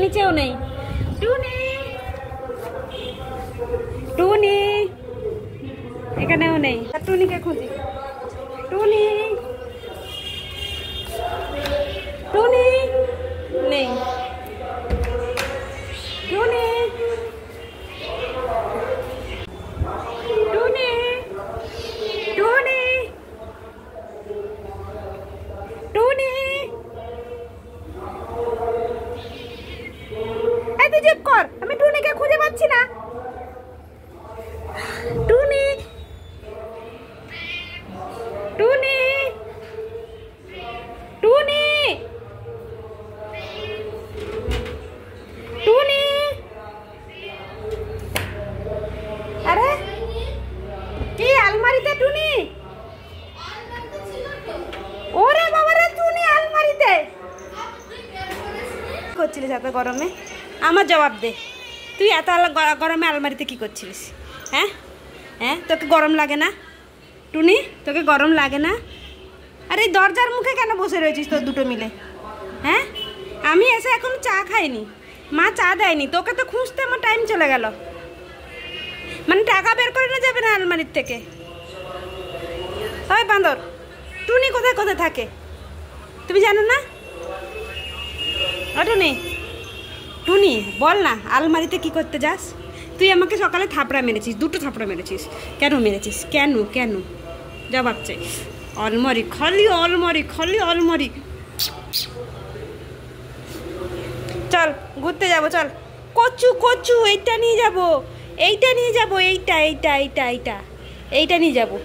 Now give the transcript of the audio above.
নিচেও নেই। টুনি, টুনি এখানেও নেই। টুনিকে খুঁজি। টুনি, টুনি নেই। টুনি, টুনি, টুনি, টুনি, এই তুই চুপ কর, আমি টুনিকে খুঁজে পাচ্ছি না। টুনি, টুনি, টুনি, টুনি, আরে কি আলমারিতে টুনি? ওরে বাবা রে, টুনি আলমারিতে করছিলিস এত গরমে? আমার জবাব দে, তুই এত গরমে আলমারিতে কি করছিলিস? হ্যাঁ হ্যাঁ, তোকে গরম লাগে না টুনি? তোকে গরম লাগে না? আরে এই দরজার মুখে কেন বসে রয়েছিস তোর দুটো মিলে? হ্যাঁ, আমি এসে এখন চা খাইনি, মা চা দেয়নি, তোকে তো খুঁজতে আমার টাইম চলে গেল। মানে টাকা বের করে না যাবে না আলমারির থেকে? ওই বান্দর, টুনি কোথায় কোথায় থাকে তুমি জানো না? ও টুনি, টুনি বল না, আলমারিতে কি করতে যাস? তুই আমাকে সকালে থাপড়া মেরেছিস, দুটো থাপড়া মেরেছিস। কেন মেরেছিস? কেন কেন? জবাব চাই। আলমারি খালি, আলমারি খালি, আলমারি। চল ঘুরতে যাবো, চল। কচু কচু, এইটা নিয়ে যাবো, এইটা নিয়ে যাবো, এইটা এইটা এইটা এইটা এইটা নিয়ে যাবো।